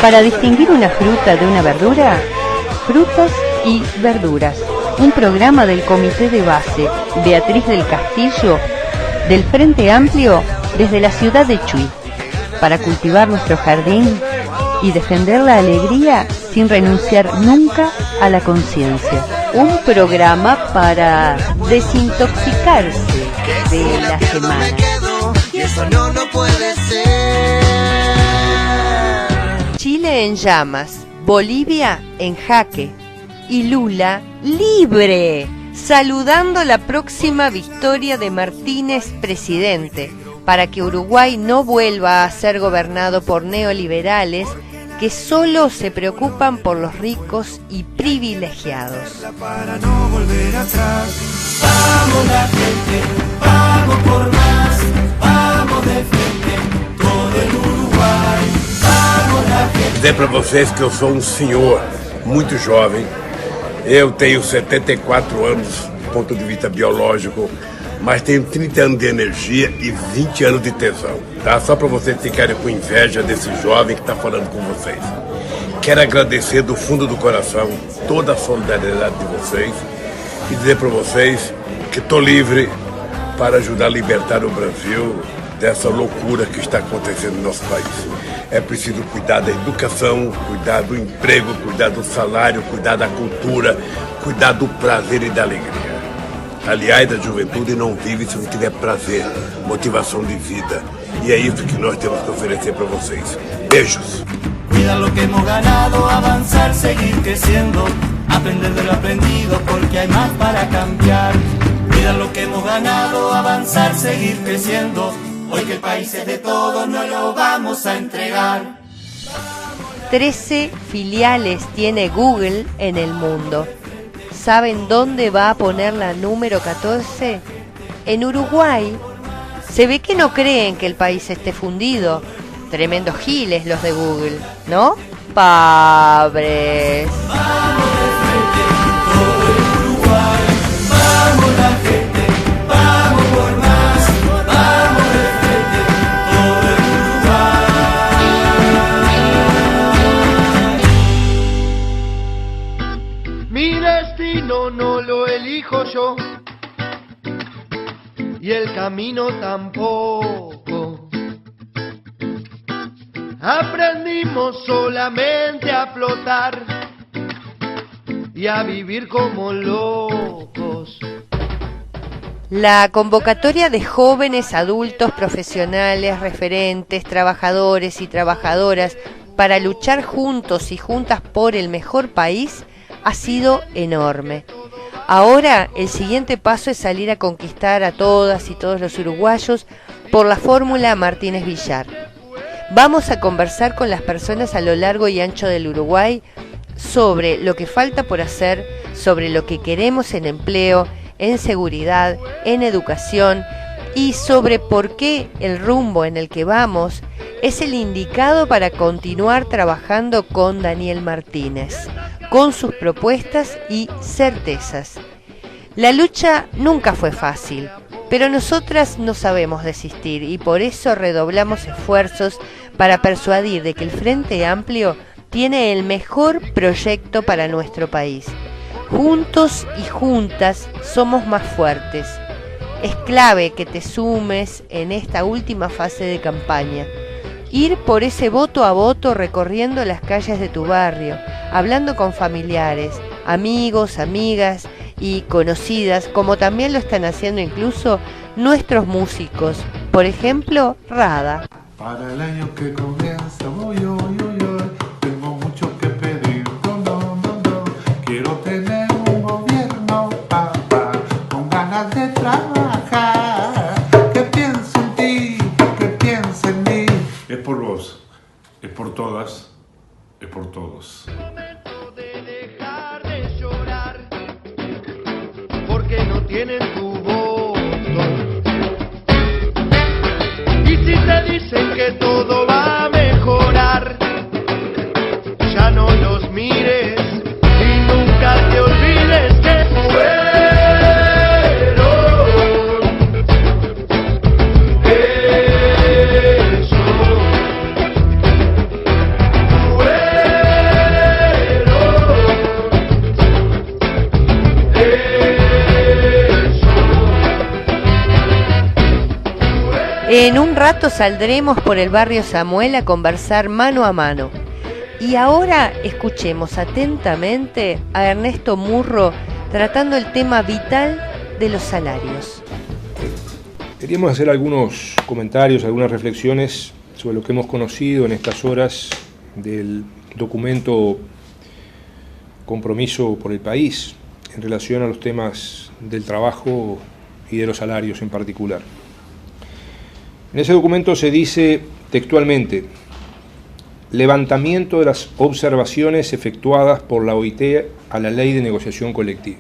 Para distinguir una fruta de una verdura, Frutas y Verduras, un programa del Comité de Base Beatriz del Castillo del Frente Amplio desde la ciudad de Chuy, para cultivar nuestro jardín y defender la alegría sin renunciar nunca a la conciencia. Un programa para desintoxicarse de la semana. Y eso no puede ser. Chile en llamas, Bolivia en jaque y Lula libre, saludando la próxima victoria de Martínez presidente, para que Uruguay no vuelva a ser gobernado por neoliberales que solo se preocupan por los ricos y privilegiados. Para no volver atrás, vamos la gente, vamos por más, vamos de frente, todo el Uruguai, vamos la gente. Dizer para vocês que eu sou um senhor muito jovem, eu tenho 74 anos do ponto de vista biológico, mas tenho 30 anos de energia e 20 anos de tesão, tá? Só para vocês ficarem com inveja desse jovem que está falando com vocês. Quero agradecer do fundo do coração toda a solidariedade de vocês e dizer para vocês que estou livre para ajudar a libertar o Brasil dessa loucura que está acontecendo no nosso país. É preciso cuidar da educação, cuidar do emprego, cuidar do salário, cuidar da cultura, cuidar do prazer e da alegria. Aliás, a juventude não vive se não tiver prazer, motivação de vida. E é isso que nós temos que oferecer para vocês. Beijos. Cuida lo que hemos ganado, avanzar, seguir creciendo, aprender de lo aprendido porque hay más para cambiar. Cuida lo que hemos ganado, avanzar, seguir creciendo, hoy que el país es de todos no lo vamos a entregar. 13 filiales tiene Google en el mundo. ¿Saben dónde va a poner la número 14? En Uruguay. Se ve que no creen que el país esté fundido. Tremendos giles los de Google, ¿no? Pobres. Vamos de frente, todo el Uruguay, vamos la gente, vamos por más, vamos de frente, todo el Uruguay. Mi destino no lo elijo yo, y el camino tampoco. Aprendimos solamente a flotar y a vivir como locos. La convocatoria de jóvenes, adultos, profesionales, referentes, trabajadores y trabajadoras para luchar juntos y juntas por el mejor país ha sido enorme. Ahora el siguiente paso es salir a conquistar a todas y todos los uruguayos por la fórmula Martínez Villar. Vamos a conversar con las personas a lo largo y ancho del Uruguay sobre lo que falta por hacer, sobre lo que queremos en empleo, en seguridad, en educación y sobre por qué el rumbo en el que vamos es el indicado para continuar trabajando con Daniel Martínez, con sus propuestas y certezas. La lucha nunca fue fácil, pero nosotras no sabemos desistir y por eso redoblamos esfuerzos para persuadir de que el Frente Amplio tiene el mejor proyecto para nuestro país. Juntos y juntas somos más fuertes. Es clave que te sumes en esta última fase de campaña. Ir por ese voto a voto recorriendo las calles de tu barrio, hablando con familiares, amigos, amigas y conocidas, como también lo están haciendo incluso nuestros músicos, por ejemplo, Rada. Para el año que comienza, tengo mucho que pedir, no, quiero tener un gobierno, papá, con ganas de trabajar, que piense en ti, que piense en mí. Es por vos, es por todas, es por todos. De dejar de llorar, porque no tienen tu voto. Y si te dicen que todo va a mejorar, ya no los mires y nunca te olvides que fueron ellos. rato saldremos por el barrio Samuel a conversar mano a mano. Y ahora escuchemos atentamente a Ernesto Murro tratando el tema vital de los salarios. Queríamos hacer algunos comentarios, algunas reflexiones sobre lo que hemos conocido en estas horas del documento Compromiso por el País en relación a los temas del trabajo y de los salarios en particular. En ese documento se dice textualmente: levantamiento de las observaciones efectuadas por la OIT a la Ley de Negociación Colectiva.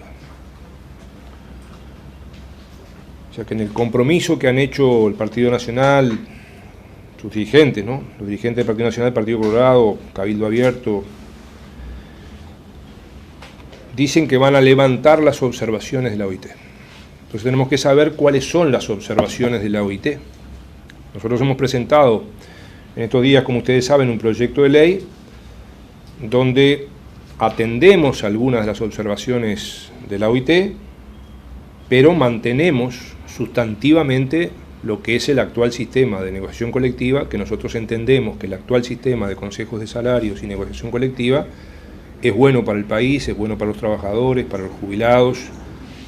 O sea que en el compromiso que han hecho el Partido Nacional, sus dirigentes, ¿no? Los dirigentes del Partido Nacional, Partido Colorado, Cabildo Abierto, dicen que van a levantar las observaciones de la OIT. Entonces tenemos que saber cuáles son las observaciones de la OIT. Nosotros hemos presentado en estos días, como ustedes saben, un proyecto de ley donde atendemos algunas de las observaciones de la OIT, pero mantenemos sustantivamente lo que es el actual sistema de negociación colectiva, que nosotros entendemos que el actual sistema de consejos de salarios y negociación colectiva es bueno para el país, es bueno para los trabajadores, para los jubilados,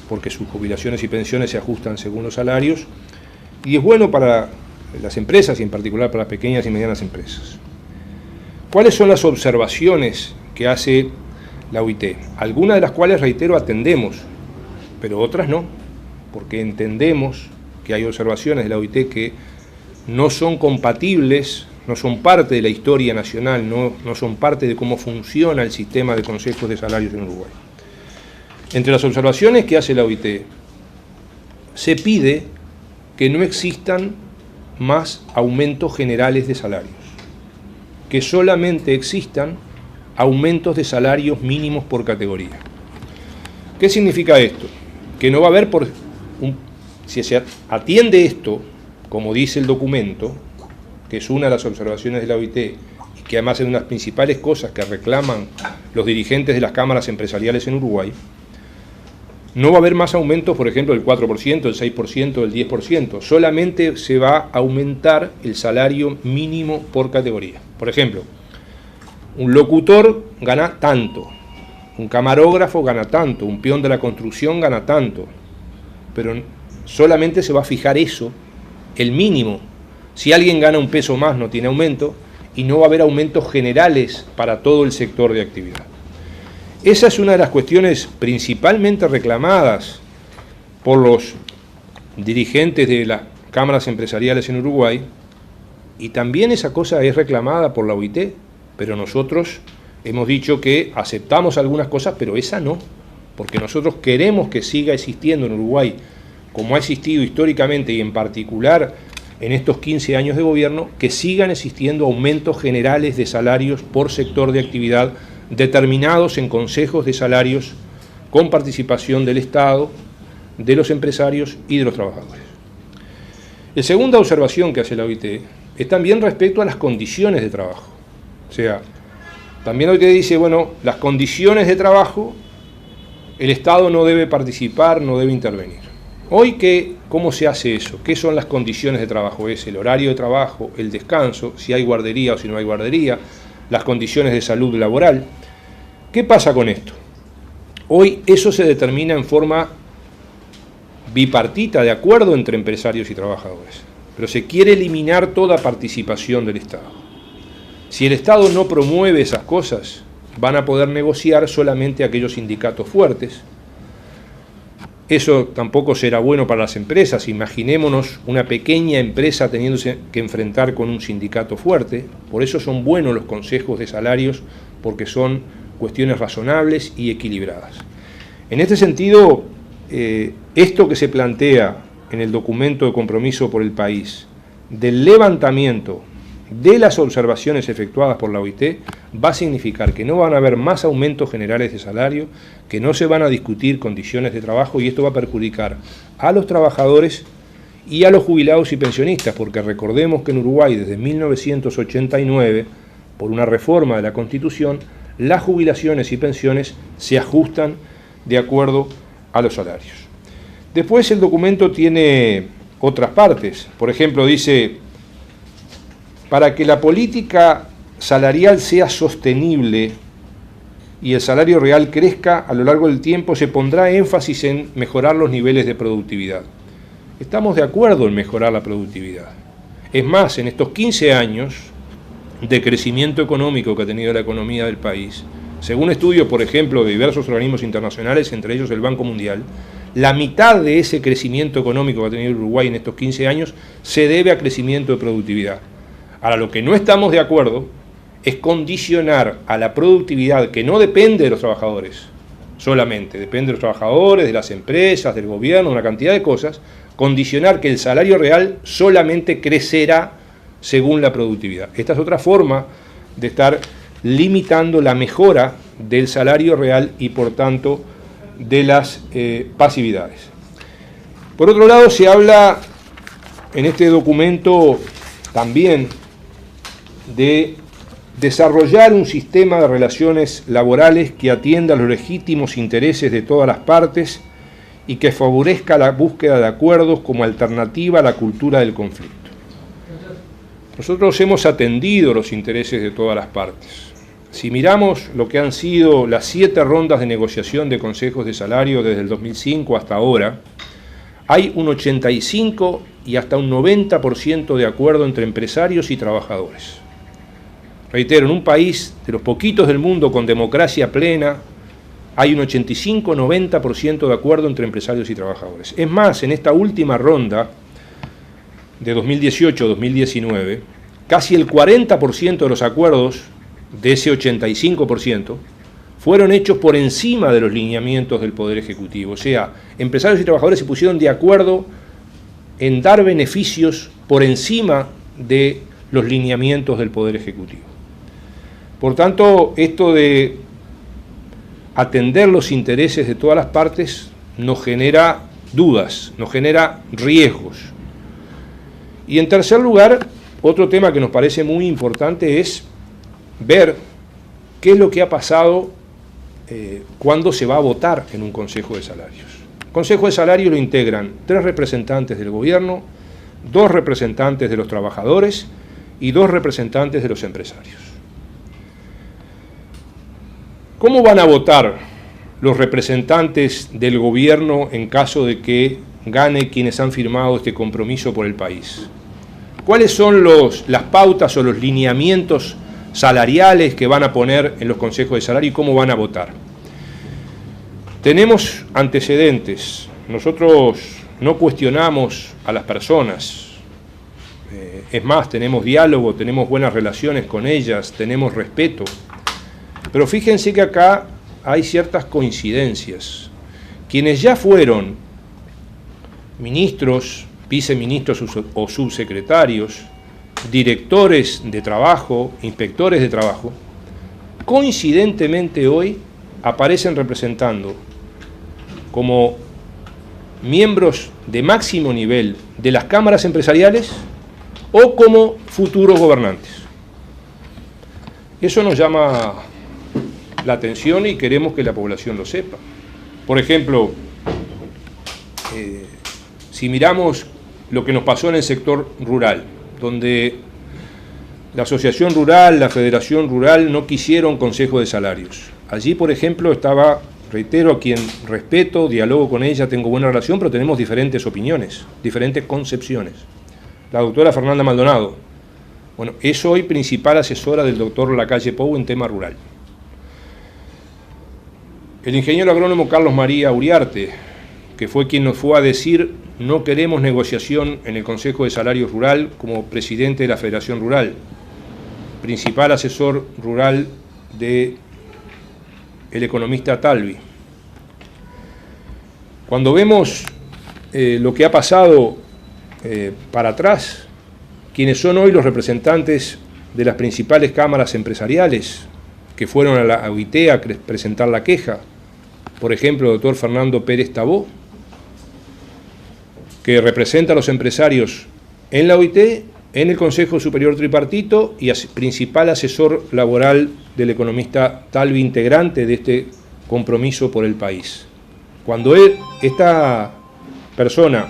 porque sus jubilaciones y pensiones se ajustan según los salarios, y es bueno para las empresas y en particular para las pequeñas y medianas empresas. ¿Cuáles son las observaciones que hace la OIT? Algunas de las cuales, reitero, atendemos, pero otras no, porque entendemos que hay observaciones de la OIT que no son compatibles, no son parte de la historia nacional, no son parte de cómo funciona el sistema de consejos de salarios en Uruguay. Entre las observaciones que hace la OIT, se pide que no existan más aumentos generales de salarios, que solamente existan aumentos de salarios mínimos por categoría. ¿Qué significa esto? Que no va a haber, si se atiende esto, como dice el documento, que es una de las observaciones de la OIT, y que además es una de las principales cosas que reclaman los dirigentes de las cámaras empresariales en Uruguay, no va a haber más aumentos, por ejemplo, del 4%, del 6%, del 10%. Solamente se va a aumentar el salario mínimo por categoría. Por ejemplo, un locutor gana tanto, un camarógrafo gana tanto, un peón de la construcción gana tanto, pero solamente se va a fijar eso, el mínimo. Si alguien gana un peso más no tiene aumento y no va a haber aumentos generales para todo el sector de actividad. Esa es una de las cuestiones principalmente reclamadas por los dirigentes de las cámaras empresariales en Uruguay, y también esa cosa es reclamada por la OIT, pero nosotros hemos dicho que aceptamos algunas cosas, pero esa no, porque nosotros queremos que siga existiendo en Uruguay, como ha existido históricamente y en particular en estos 15 años de gobierno, que sigan existiendo aumentos generales de salarios por sector de actividad determinados en consejos de salarios con participación del Estado, de los empresarios y de los trabajadores. La segunda observación que hace la OIT es también respecto a las condiciones de trabajo. O sea, también la OIT dice, bueno, las condiciones de trabajo, el Estado no debe participar, no debe intervenir. Hoy, ¿cómo se hace eso? ¿Qué son las condiciones de trabajo? Es el horario de trabajo, el descanso, si hay guardería o si no hay guardería, las condiciones de salud laboral. ¿Qué pasa con esto? Hoy eso se determina en forma bipartita, de acuerdo entre empresarios y trabajadores, pero se quiere eliminar toda participación del Estado. Si el Estado no promueve esas cosas, van a poder negociar solamente aquellos sindicatos fuertes. Eso tampoco será bueno para las empresas. Imaginémonos una pequeña empresa teniéndose que enfrentar con un sindicato fuerte. Por eso son buenos los consejos de salarios, porque son cuestiones razonables y equilibradas. En este sentido, esto que se plantea en el documento de Compromiso por el País, del levantamiento de las observaciones efectuadas por la OIT, va a significar que no van a haber más aumentos generales de salario, que no se van a discutir condiciones de trabajo, y esto va a perjudicar a los trabajadores y a los jubilados y pensionistas, porque recordemos que en Uruguay desde 1989, por una reforma de la Constitución, las jubilaciones y pensiones se ajustan de acuerdo a los salarios. Después el documento tiene otras partes. Por ejemplo, dice para que la política salarial sea sostenible y el salario real crezca a lo largo del tiempo, se pondrá énfasis en mejorar los niveles de productividad. Estamos de acuerdo en mejorar la productividad. Es más, en estos 15 años de crecimiento económico que ha tenido la economía del país, según estudios, por ejemplo, de diversos organismos internacionales, entre ellos el Banco Mundial, la mitad de ese crecimiento económico que ha tenido el Uruguay en estos 15 años se debe a crecimiento de productividad. Ahora, lo que no estamos de acuerdo es condicionar a la productividad, que no depende de los trabajadores solamente, depende de los trabajadores, de las empresas, del gobierno, una cantidad de cosas, condicionar que el salario real solamente crecerá según la productividad. Esta es otra forma de estar limitando la mejora del salario real y, por tanto, de las pasividades. Por otro lado, se habla en este documento también de desarrollar un sistema de relaciones laborales que atienda a los legítimos intereses de todas las partes y que favorezca la búsqueda de acuerdos como alternativa a la cultura del conflicto. Nosotros hemos atendido los intereses de todas las partes. Si miramos lo que han sido las 7 rondas de negociación de consejos de salario desde el 2005 hasta ahora, hay un 85 y hasta un 90% de acuerdo entre empresarios y trabajadores. Reitero, en un país de los poquitos del mundo con democracia plena, hay un 85-90% de acuerdo entre empresarios y trabajadores. Es más, en esta última ronda de 2018-2019, casi el 40% de los acuerdos de ese 85% fueron hechos por encima de los lineamientos del Poder Ejecutivo. O sea, empresarios y trabajadores se pusieron de acuerdo en dar beneficios por encima de los lineamientos del Poder Ejecutivo. Por tanto, esto de atender los intereses de todas las partes nos genera dudas, nos genera riesgos. Y en tercer lugar, otro tema que nos parece muy importante es ver qué es lo que ha pasado cuando se va a votar en un Consejo de Salarios. El Consejo de Salarios lo integran 3 representantes del gobierno, 2 representantes de los trabajadores y 2 representantes de los empresarios. ¿Cómo van a votar los representantes del gobierno en caso de que gane quienes han firmado este compromiso por el país? ¿Cuáles son las pautas o los lineamientos salariales que van a poner en los consejos de salario y cómo van a votar? Tenemos antecedentes. Nosotros no cuestionamos a las personas. Es más, tenemos diálogo, tenemos buenas relaciones con ellas, tenemos respeto. Pero fíjense que acá hay ciertas coincidencias. Quienes ya fueron ministros, viceministros o subsecretarios, directores de trabajo, inspectores de trabajo, coincidentemente hoy aparecen representando como miembros de máximo nivel de las cámaras empresariales o como futuros gobernantes. Eso nos llama la atención y queremos que la población lo sepa. Por ejemplo, si miramos lo que nos pasó en el sector rural, donde la Asociación Rural, la Federación Rural no quisieron consejo de salarios. Allí, por ejemplo, estaba, reitero, a quien respeto, dialogo con ella, tengo buena relación, pero tenemos diferentes opiniones, diferentes concepciones. La doctora Fernanda Maldonado, bueno, es hoy principal asesora del doctor Lacalle Pou en tema rural. El ingeniero agrónomo Carlos María Uriarte, que fue quien nos fue a decir no queremos negociación en el Consejo de Salarios Rural como presidente de la Federación Rural, principal asesor rural del economista Talvi. Cuando vemos lo que ha pasado para atrás, quienes son hoy los representantes de las principales cámaras empresariales que fueron a la OIT a presentar la queja, por ejemplo, el doctor Fernando Pérez Tabó, que representa a los empresarios en la OIT, en el Consejo Superior Tripartito y principal asesor laboral del economista Talvi, integrante de este compromiso por el país. Cuando esta persona,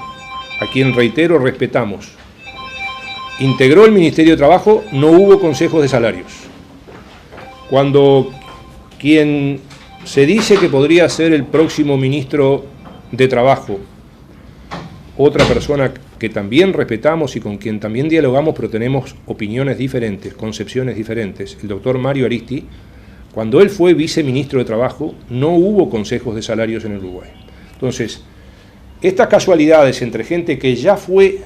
a quien reitero respetamos, integró el Ministerio de Trabajo, no hubo consejos de salarios. Cuando quien se dice que podría ser el próximo ministro de Trabajo, otra persona que también respetamos y con quien también dialogamos, pero tenemos opiniones diferentes, concepciones diferentes, el doctor Mario Aristi, cuando él fue viceministro de Trabajo, no hubo consejos de salarios en el Uruguay. Entonces, estas casualidades entre gente que ya fue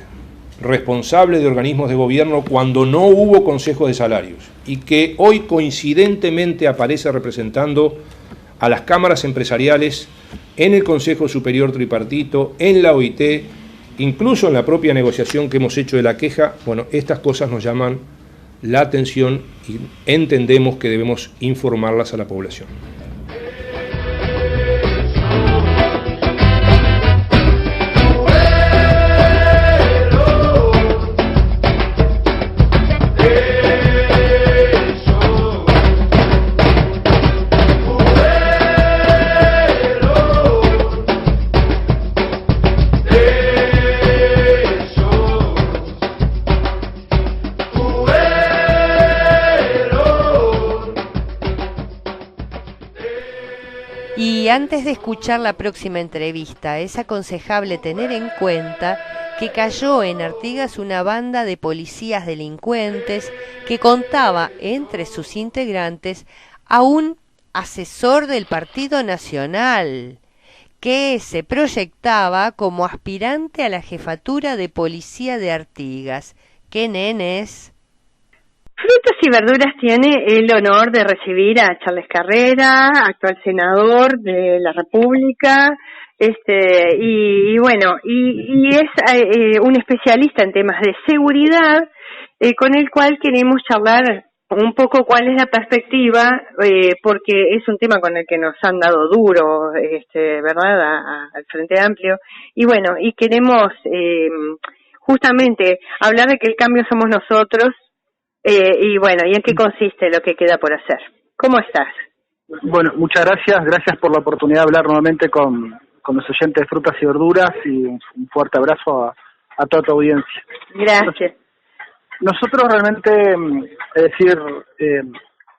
responsable de organismos de gobierno cuando no hubo consejos de salarios y que hoy coincidentemente aparece representando a las cámaras empresariales en el Consejo Superior Tripartito, en la OIT, incluso en la propia negociación que hemos hecho de la queja, bueno, estas cosas nos llaman la atención y entendemos que debemos informarlas a la población. Y antes de escuchar la próxima entrevista, es aconsejable tener en cuenta que cayó en Artigas una banda de policías delincuentes que contaba entre sus integrantes a un asesor del Partido Nacional que se proyectaba como aspirante a la jefatura de policía de Artigas. ¿Qué nenes? Frutas y Verduras tiene el honor de recibir a Charles Carrera, actual senador de la República, y bueno, y es un especialista en temas de seguridad, con el cual queremos charlar un poco cuál es la perspectiva, porque es un tema con el que nos han dado duro, ¿verdad?, al Frente Amplio, y bueno, y queremos justamente hablar de que el cambio somos nosotros. Y bueno, ¿y en qué consiste lo que queda por hacer? ¿Cómo estás? Bueno, muchas gracias por la oportunidad de hablar nuevamente con los oyentes de Frutas y Verduras y un fuerte abrazo a toda tu audiencia. Gracias. Nosotros realmente, es decir,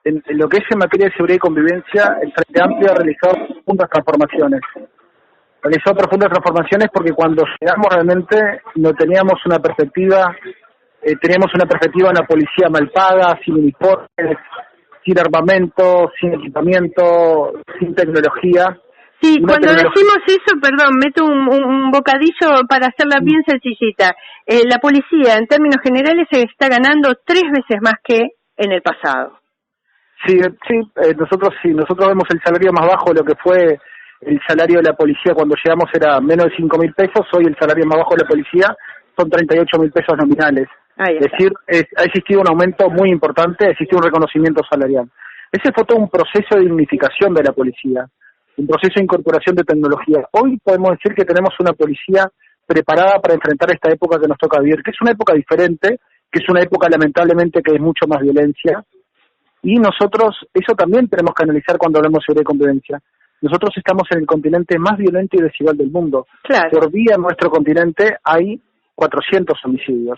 en lo que es en materia de seguridad y convivencia, el Frente Amplio ha realizado profundas transformaciones. Porque cuando llegamos realmente no teníamos una perspectiva. Teníamos una perspectiva de una policía mal paga, sin uniformes, sin armamento, sin equipamiento, sin tecnología. Sí, cuando decimos eso, perdón, meto un bocadillo para hacerla bien sencillita. La policía, en términos generales, se está ganando 3 veces más que en el pasado. Sí, nosotros vemos el salario más bajo, lo que fue el salario de la policía cuando llegamos era menos de 5.000 pesos, hoy el salario más bajo de la policía son 38.000 pesos nominales. Es decir, ha existido un aumento muy importante, ha existido un reconocimiento salarial. Ese fue todo un proceso de dignificación de la policía, un proceso de incorporación de tecnología. Hoy podemos decir que tenemos una policía preparada para enfrentar esta época que nos toca vivir, que es una época diferente, que es una época lamentablemente que hay mucho más violencia, y nosotros eso también tenemos que analizar cuando hablamos sobre convivencia. Nosotros estamos en el continente más violento y desigual del mundo. Claro. Por día en nuestro continente hay 400 homicidios.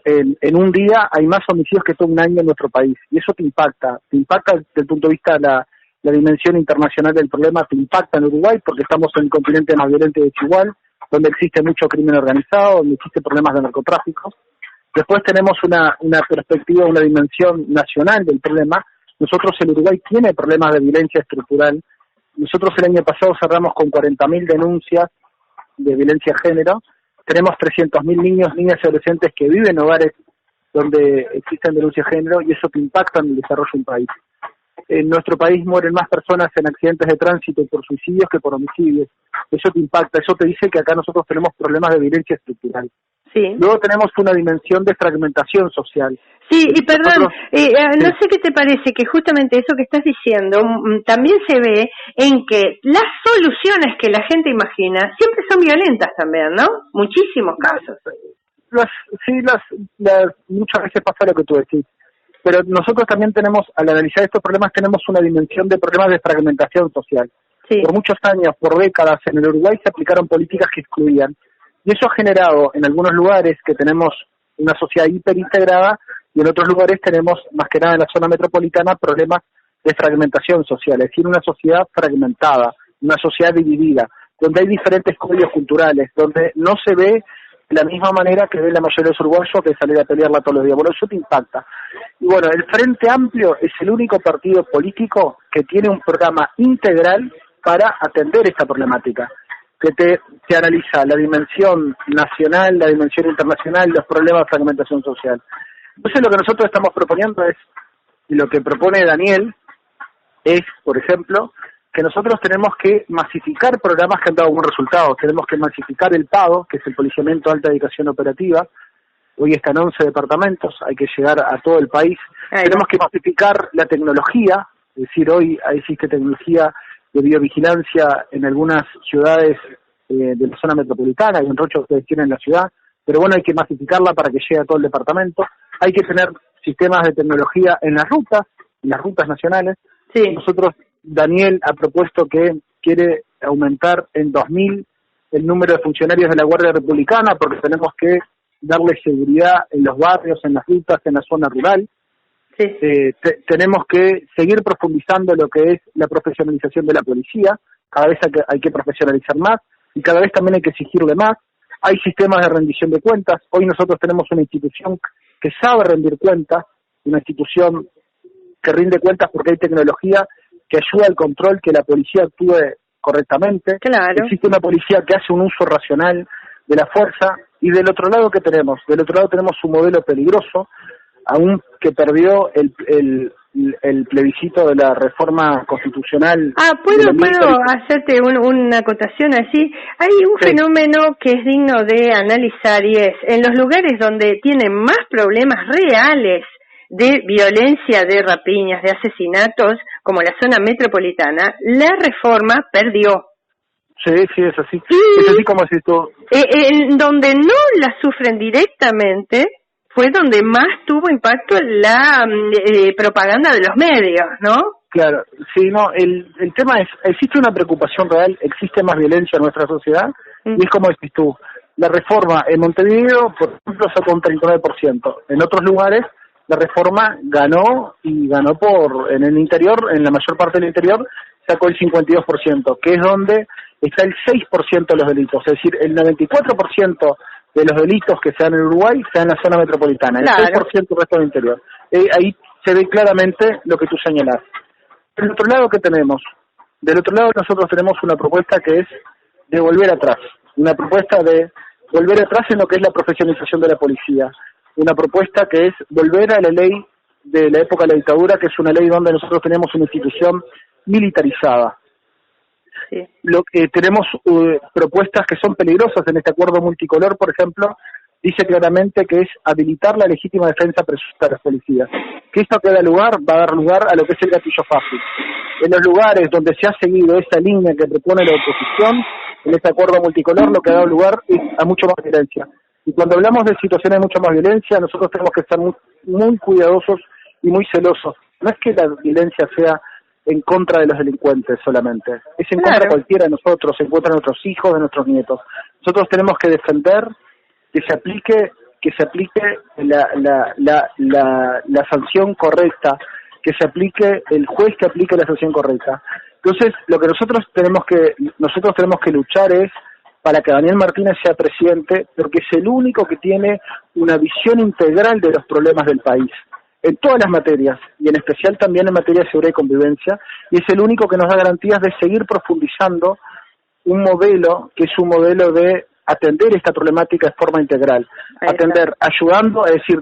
En un día hay más homicidios que todo un año en nuestro país, y eso te impacta desde el punto de vista de la dimensión internacional del problema, te impacta en Uruguay porque estamos en el continente más violento y desigual, donde existe mucho crimen organizado, donde existen problemas de narcotráfico. Después tenemos una perspectiva, una dimensión nacional del problema. Nosotros, el Uruguay tiene problemas de violencia estructural. Nosotros el año pasado cerramos con 40.000 denuncias de violencia de género. Tenemos 300.000 niños, niñas y adolescentes que viven en hogares donde existen denuncias de género, y eso te impacta en el desarrollo de un país. En nuestro país mueren más personas en accidentes de tránsito por suicidios que por homicidios. Eso te impacta, eso te dice que acá nosotros tenemos problemas de violencia estructural. Sí. Luego tenemos una dimensión de fragmentación social. Sí, y perdón, no sé qué te parece que justamente eso que estás diciendo también se ve en que las soluciones que la gente imagina siempre son violentas también, ¿no? Muchísimos casos. Muchas veces pasa lo que tú decís. Pero nosotros también tenemos, al analizar estos problemas, tenemos una dimensión de problemas de fragmentación social. Sí. Por muchos años, por décadas, en el Uruguay se aplicaron políticas que excluían. Y eso ha generado en algunos lugares que tenemos una sociedad hiperintegrada, y en otros lugares tenemos, más que nada en la zona metropolitana, problemas de fragmentación social, es decir, una sociedad fragmentada, una sociedad dividida, donde hay diferentes códigos culturales, donde no se ve de la misma manera que ve la mayoría de los uruguayos que salir a pelearla todos los días. Bueno, eso te impacta. Y bueno, el Frente Amplio es el único partido político que tiene un programa integral para atender esta problemática, que te analiza la dimensión nacional, la dimensión internacional, los problemas de fragmentación social. Entonces lo que nosotros estamos proponiendo es, y lo que propone Daniel, es, por ejemplo, que nosotros tenemos que masificar programas que han dado buen resultado. Tenemos que masificar el PADO, que es el Policiamiento de Alta Dedicación Operativa. Hoy está en 11 departamentos, hay que llegar a todo el país. Tenemos que masificar la tecnología, es decir, hoy existe tecnología de biovigilancia en algunas ciudades de la zona metropolitana y en Rocha ustedes tienen la ciudad, pero bueno, hay que masificarla para que llegue a todo el departamento. Hay que tener sistemas de tecnología en las rutas nacionales. Sí. Nosotros, Daniel ha propuesto que quiere aumentar en 2.000 el número de funcionarios de la Guardia Republicana porque tenemos que darle seguridad en los barrios, en las rutas, en la zona rural. Sí. Tenemos que seguir profundizando lo que es la profesionalización de la policía. Cada vez hay que profesionalizar más y cada vez también hay que exigirle más. Hay sistemas de rendición de cuentas. Hoy nosotros tenemos una institución que sabe rendir cuentas, una institución que rinde cuentas porque hay tecnología que ayuda al control, que la policía actúe correctamente. Claro. Existe una policía que hace un uso racional de la fuerza. Y del otro lado, ¿qué tenemos? Del otro lado tenemos un modelo peligroso, aún que perdió el plebiscito de la reforma constitucional. ¿Puedo hacerte una acotación así? Hay un fenómeno que es digno de analizar y es, en los lugares donde tienen más problemas reales de violencia, de rapiñas, de asesinatos, como la zona metropolitana, la reforma perdió. Sí, es así. Es así como decís tú. En donde no la sufren directamente fue donde más tuvo impacto la propaganda de los medios, ¿no? Claro, sí, no, el tema es, existe una preocupación real, existe más violencia en nuestra sociedad, y es como decís tú, la reforma en Montevideo, por ejemplo, sacó un 39%, en otros lugares la reforma ganó en el interior, en la mayor parte del interior, sacó el 52%, que es donde está el 6% de los delitos, es decir, el 94% de los delitos que se dan en Uruguay se dan en la zona metropolitana, el 6% del resto del interior. Ahí se ve claramente lo que tú señalás. Del otro lado, ¿qué tenemos? Del otro lado nosotros tenemos una propuesta que es de volver atrás, una propuesta de volver atrás en lo que es la profesionalización de la policía, una propuesta que es volver a la ley de la época de la dictadura, que es una ley donde nosotros tenemos una institución militarizada. Sí. Tenemos propuestas que son peligrosas en este acuerdo multicolor, por ejemplo, dice claramente que es habilitar la legítima defensa presunta de las policías. Que esto va a dar lugar a lo que es el gatillo fácil. En los lugares donde se ha seguido esa línea que propone la oposición, en este acuerdo multicolor lo que ha dado lugar es a mucho más violencia. Y cuando hablamos de situaciones de mucha más violencia, nosotros tenemos que estar muy cuidadosos y muy celosos. No es que la violencia sea en contra de los delincuentes solamente, es en contra de cualquiera de nosotros, en contra de nuestros hijos, de nuestros nietos. Nosotros tenemos que defender que se aplique la sanción correcta, que se aplique el juez que aplique la sanción correcta. Entonces, lo que nosotros tenemos que luchar es para que Daniel Martínez sea presidente, porque es el único que tiene una visión integral de los problemas del país, en todas las materias, y en especial también en materia de seguridad y convivencia, y es el único que nos da garantías de seguir profundizando un modelo que es un modelo de atender esta problemática de forma integral, ayudando, es decir,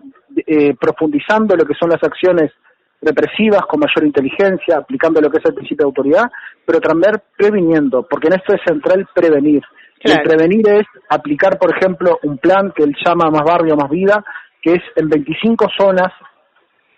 profundizando lo que son las acciones represivas con mayor inteligencia, aplicando lo que es el principio de autoridad, pero también previniendo, porque en esto es central prevenir. Claro. El prevenir es aplicar, por ejemplo, un plan que él llama Más Barrio, Más Vida, que es en 25 zonas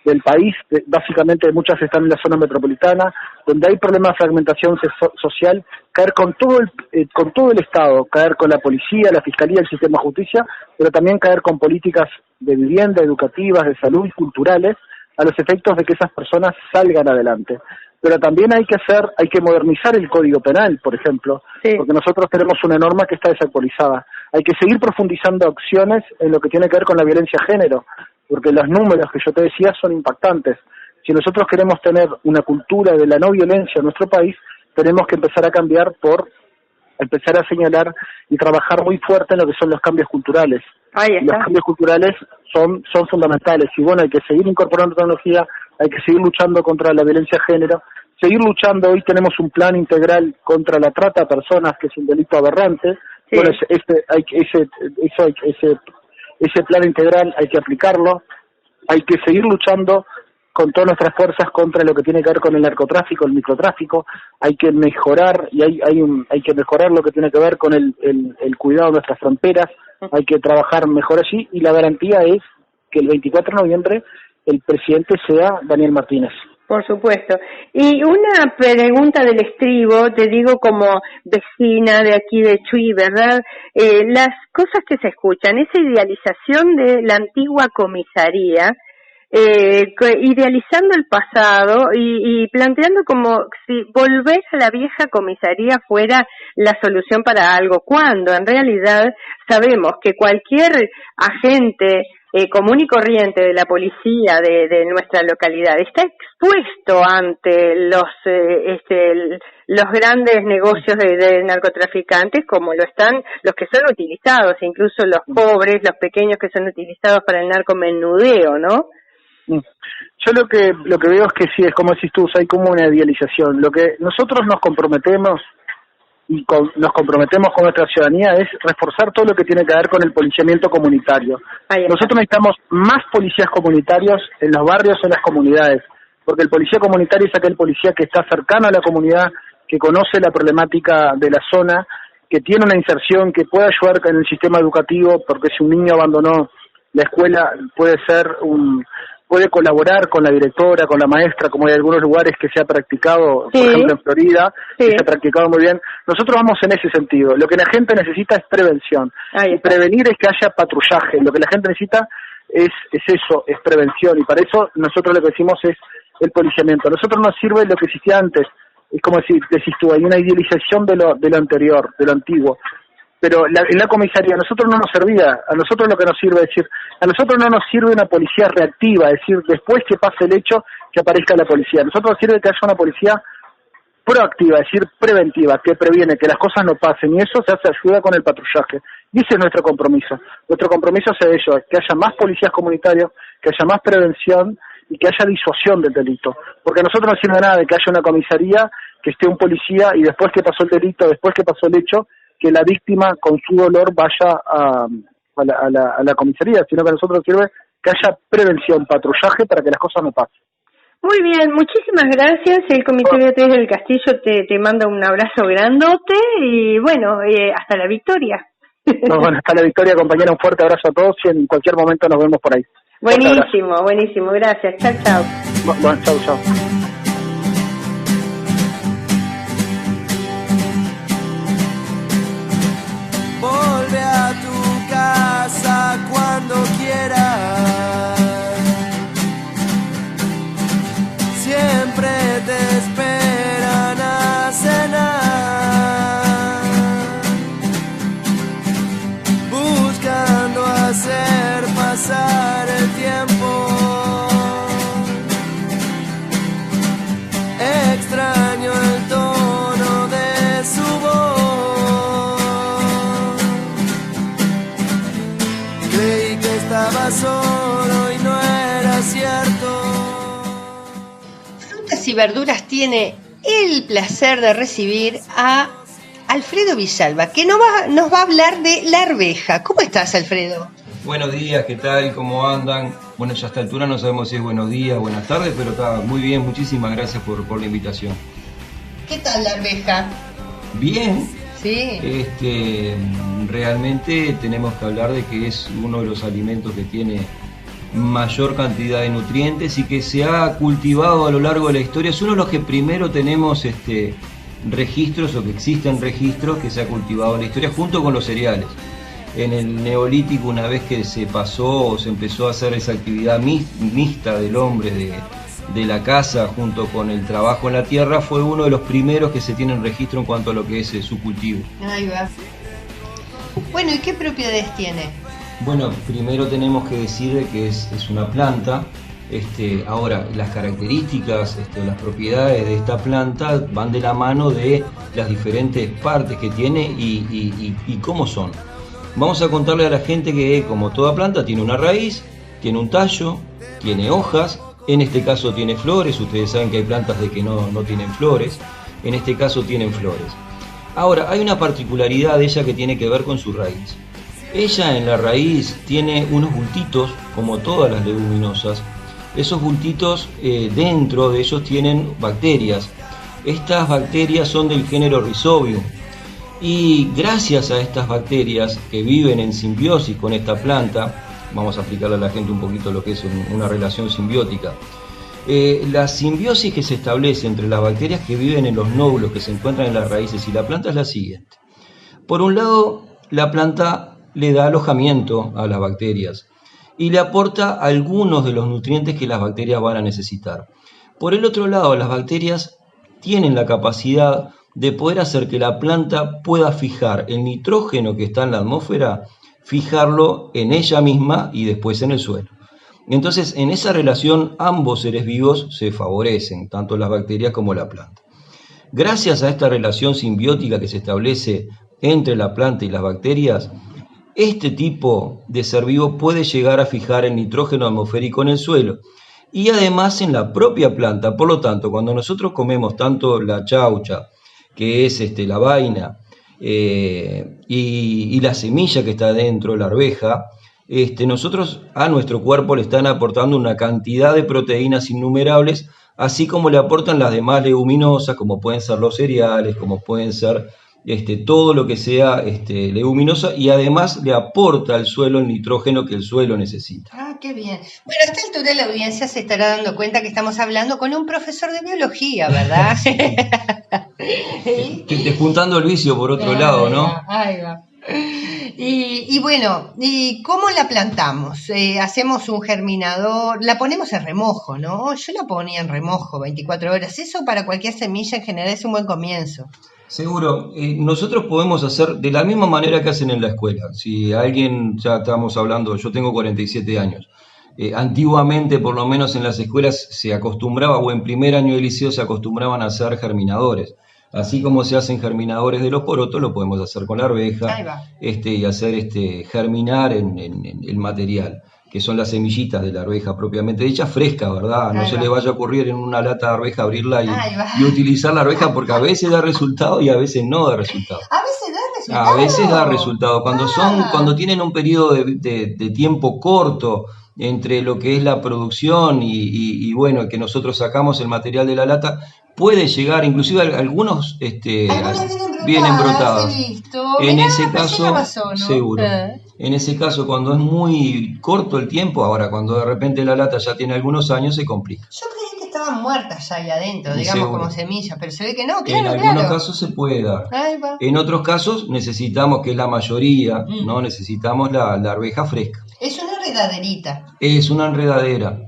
del país, básicamente muchas están en la zona metropolitana, donde hay problemas de fragmentación social, caer con todo el Estado, caer con la policía, la fiscalía, el sistema de justicia, pero también caer con políticas de vivienda, educativas, de salud y culturales, a los efectos de que esas personas salgan adelante. pero también hay que modernizar el Código Penal, por ejemplo, porque nosotros tenemos una norma que está desactualizada. Hay que seguir profundizando acciones en lo que tiene que ver con la violencia de género, porque los números que yo te decía son impactantes. Si nosotros queremos tener una cultura de la no violencia en nuestro país, tenemos que empezar a cambiar por empezar a señalar y trabajar muy fuerte en lo que son los cambios culturales. Y los cambios culturales son fundamentales. Y bueno, hay que seguir incorporando tecnología, hay que seguir luchando contra la violencia de género, seguir luchando. Hoy tenemos un plan integral contra la trata de personas, que es un delito aberrante. Sí. Bueno, ese plan integral hay que aplicarlo. Hay que seguir luchando con todas nuestras fuerzas contra lo que tiene que ver con el narcotráfico, el microtráfico. Hay que mejorar hay que mejorar lo que tiene que ver con el cuidado de nuestras fronteras. Hay que trabajar mejor allí, y la garantía es que el 24 de noviembre el presidente sea Daniel Martínez. Por supuesto. Y una pregunta del estribo, te digo como vecina de aquí de Chuy, ¿verdad? Las cosas que se escuchan, esa idealización de la antigua comisaría, idealizando el pasado y planteando como si volver a la vieja comisaría fuera la solución para algo, cuando en realidad sabemos que cualquier agente común y corriente de la policía de nuestra localidad está expuesto ante los grandes negocios de narcotraficantes, como lo están los que son utilizados, incluso los pobres, los pequeños que son utilizados para el narcomenudeo, ¿no? Yo lo que veo es que sí, es como decís tú, hay como una idealización. Lo que nosotros nos comprometemos con nuestra ciudadanía es reforzar todo lo que tiene que ver con el policiamiento comunitario. Nosotros necesitamos más policías comunitarios en los barrios, en las comunidades, porque el policía comunitario es aquel policía que está cercano a la comunidad, que conoce la problemática de la zona, que tiene una inserción, que puede ayudar en el sistema educativo, porque si un niño abandonó la escuela puede colaborar con la directora, con la maestra, como hay algunos lugares que se ha practicado, por ejemplo en Florida, que se ha practicado muy bien. Nosotros vamos en ese sentido. Lo que la gente necesita es prevención. Y prevenir es que haya patrullaje. Lo que la gente necesita es prevención. Y para eso nosotros lo que decimos es el policiamiento. A nosotros nos sirve lo que existía antes. Es como decís tú, hay una idealización de lo anterior, de lo antiguo. Pero en la comisaría a nosotros no nos servía. A nosotros lo que nos sirve es decir, a nosotros no nos sirve una policía reactiva, es decir, después que pase el hecho, que aparezca la policía. A nosotros nos sirve que haya una policía proactiva, es decir, preventiva, que previene, que las cosas no pasen, y eso se hace ayuda con el patrullaje. Y ese es nuestro compromiso. Nuestro compromiso es eso, que haya más policías comunitarios, que haya más prevención y que haya disuasión del delito. Porque a nosotros no sirve nada de que haya una comisaría, que esté un policía y después que pasó el delito, después que pasó el hecho, que la víctima con su dolor vaya a la comisaría, sino que a nosotros nos sirve que haya prevención, patrullaje para que las cosas no pasen. Muy bien, muchísimas gracias. El Comité Beatriz del Castillo te manda un abrazo grandote y bueno, hasta la victoria. Bueno, hasta la victoria, compañera, un fuerte abrazo a todos y en cualquier momento nos vemos por ahí. Buenísimo, gracias. Chao. Bueno, chao. Vuelve a tu casa cuando quieras. Siempre te esperan a cenar, buscando hacer pasar el tiempo. Extraño el tono de su voz. Creí que estaba solo y no era cierto. Frutas y Verduras tiene el placer de recibir a Alfredo Villalba, que nos va a hablar de la arveja. ¿Cómo estás, Alfredo? Buenos días, ¿qué tal? ¿Cómo andan? Bueno, ya a esta altura no sabemos si es buenos días, buenas tardes, pero está muy bien, muchísimas gracias por la invitación. ¿Qué tal la arveja? Bien. Sí. Realmente tenemos que hablar de que es uno de los alimentos que tiene mayor cantidad de nutrientes y que se ha cultivado a lo largo de la historia. Es uno de los que primero tenemos registros, o que existen registros que se ha cultivado en la historia junto con los cereales. En el Neolítico, una vez que se pasó o se empezó a hacer esa actividad mixta del hombre de la casa junto con el trabajo en la tierra, fue uno de los primeros que se tiene en registro en cuanto a lo que es su cultivo. Ahí va. Bueno, ¿y qué propiedades tiene? Bueno, primero tenemos que decir que es una planta. Ahora, las características, las propiedades de esta planta van de la mano de las diferentes partes que tiene y cómo son. Vamos a contarle a la gente que, como toda planta, tiene una raíz, tiene un tallo, tiene hojas, en este caso tiene flores. Ustedes saben que hay plantas de que no tienen flores, en este caso tienen flores. Ahora, hay una particularidad de ella que tiene que ver con su raíz. Ella en la raíz tiene unos bultitos, como todas las leguminosas. Esos bultitos, dentro de ellos tienen bacterias. Estas bacterias son del género Rhizobium. Y gracias a estas bacterias que viven en simbiosis con esta planta, vamos a explicarle a la gente un poquito lo que es una relación simbiótica. La simbiosis que se establece entre las bacterias que viven en los nódulos que se encuentran en las raíces y la planta es la siguiente. Por un lado, la planta le da alojamiento a las bacterias y le aporta algunos de los nutrientes que las bacterias van a necesitar. Por el otro lado, las bacterias tienen la capacidad de poder hacer que la planta pueda fijar el nitrógeno que está en la atmósfera, fijarlo en ella misma y después en el suelo. Entonces, en esa relación, ambos seres vivos se favorecen, tanto las bacterias como la planta. Gracias a esta relación simbiótica que se establece entre la planta y las bacterias, este tipo de ser vivo puede llegar a fijar el nitrógeno atmosférico en el suelo y además en la propia planta. Por lo tanto, cuando nosotros comemos tanto la chaucha, que es la vaina, y la semilla que está dentro, la arveja, nosotros a nuestro cuerpo le están aportando una cantidad de proteínas innumerables, así como le aportan las demás leguminosas, como pueden ser los cereales, como pueden ser todo lo que sea leguminosa, y además le aporta al suelo el nitrógeno que el suelo necesita. Ah, qué bien. Bueno, a esta altura la audiencia se estará dando cuenta que estamos hablando con un profesor de biología, ¿verdad? Juntando el vicio por otro lado, ¿no? Ahí va. Y bueno, ¿y cómo la plantamos? Hacemos un germinador, la ponemos en remojo, ¿no? Yo la ponía en remojo 24 horas. Eso para cualquier semilla en general es un buen comienzo. Seguro, nosotros podemos hacer de la misma manera que hacen en la escuela. Si alguien, ya estamos hablando, yo tengo 47 años. Antiguamente, por lo menos en las escuelas, se acostumbraba, o en primer año de liceo se acostumbraban a hacer germinadores. Así como se hacen germinadores de los porotos, lo podemos hacer con la arveja, y hacer germinar en el material, que son las semillitas de la arveja propiamente dicha, fresca, ¿verdad? No se le vaya a ocurrir en una lata de arveja abrirla y utilizar la arveja, porque a veces da resultado y a veces no da resultado. ¿A veces da resultado? A veces da resultado. Cuando tienen un periodo de tiempo corto entre lo que es la producción y bueno, que nosotros sacamos el material de la lata, puede llegar, inclusive algunos vienen brotadas. En ese caso, pasó, ¿no? Seguro. En ese caso, cuando es muy corto el tiempo, ahora cuando de repente la lata ya tiene algunos años, se complica. Yo creí que estaban muertas ya ahí adentro, digamos, como semillas, pero se ve que no, claro. En algunos casos se puede dar. En otros casos necesitamos, que es la mayoría, ¿no? Necesitamos la arveja fresca. Es una enredaderita. Es una enredadera.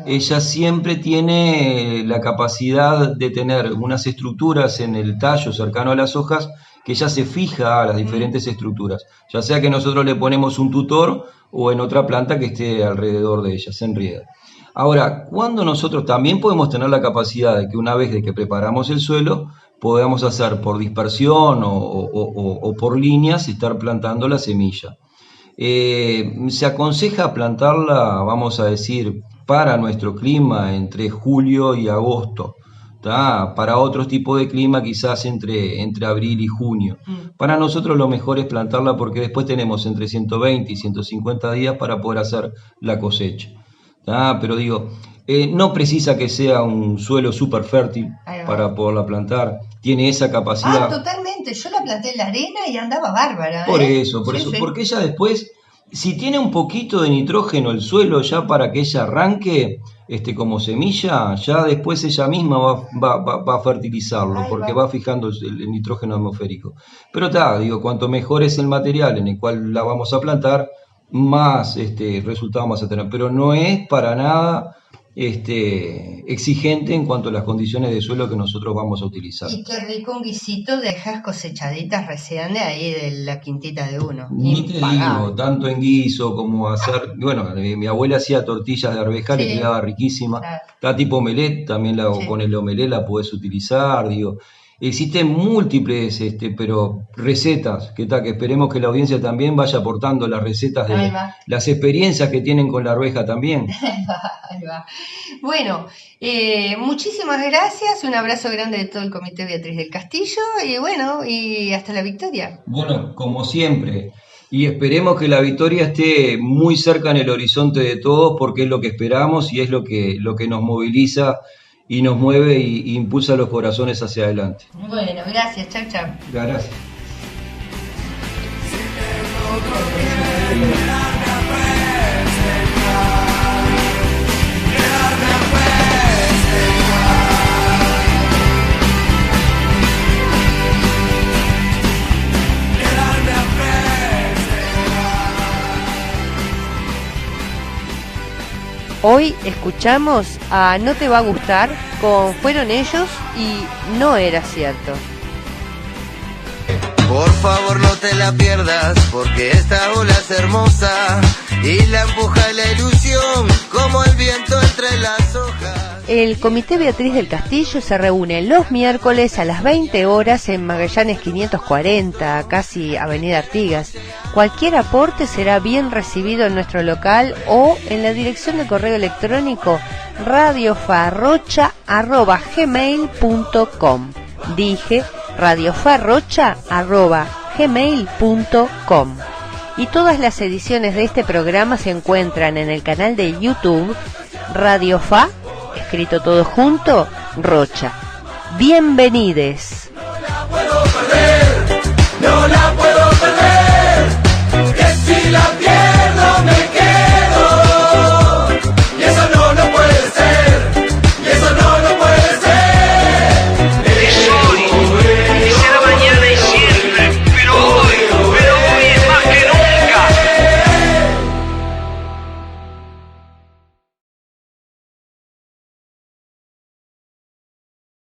Ella siempre tiene la capacidad de tener unas estructuras en el tallo cercano a las hojas que ya se fija a las diferentes estructuras, ya sea que nosotros le ponemos un tutor o en otra planta que esté alrededor de ella, se enrieda. Ahora, cuando nosotros también podemos tener la capacidad de que una vez de que preparamos el suelo, podamos hacer por dispersión o por líneas, estar plantando la semilla. Se aconseja plantarla, vamos a decir, para nuestro clima entre julio y agosto. Para otros tipos de clima quizás entre abril y junio. Para nosotros lo mejor es plantarla porque después tenemos entre 120 y 150 días para poder hacer la cosecha. Pero digo, no precisa que sea un suelo súper fértil para poderla plantar. Tiene esa capacidad. Totalmente. Yo la planté en la arena y andaba bárbara. Por eso. Porque ella después, si tiene un poquito de nitrógeno el suelo ya para que ella arranque como semilla, ya después ella misma va a fertilizarlo, porque va fijando el nitrógeno atmosférico. Pero cuanto mejor es el material en el cual la vamos a plantar, más resultado vamos a tener. Pero no es para nada exigente en cuanto a las condiciones de suelo que nosotros vamos a utilizar. Y qué rico un guisito de esas cosechaditas recién de ahí de la quintita de uno. Ni te digo, tanto en guiso como hacer, bueno, mi abuela hacía tortillas de arveja, le quedaba riquísima. Claro. Está tipo omelette, también con el omelette la puedes utilizar, digo. Existen múltiples pero recetas que esperemos que la audiencia también vaya aportando las recetas de las experiencias que tienen con la arveja también. Ahí va. Bueno, muchísimas gracias, un abrazo grande de todo el Comité Beatriz del Castillo y bueno, y hasta la victoria. Bueno, como siempre, y esperemos que la victoria esté muy cerca en el horizonte de todos porque es lo que esperamos y es lo que nos moviliza y nos mueve y impulsa los corazones hacia adelante. Bueno, gracias, chau, chau. Gracias. Hoy escuchamos a No Te Va a Gustar con Fueron Ellos y No Era Cierto. Por favor no te la pierdas porque esta ola es hermosa y la empuja la ilusión como el viento entre las hojas. El Comité Beatriz del Castillo se reúne los miércoles a las 20 horas en Magallanes 540, casi Avenida Artigas. Cualquier aporte será bien recibido en nuestro local o en la dirección de correo electrónico radiofarrocha@gmail.com. Dije radiofarrocha@gmail.com. Y todas las ediciones de este programa se encuentran en el canal de YouTube Radio Fa, escrito todo junto, Rocha. Bienvenides. No la puedo perder, no la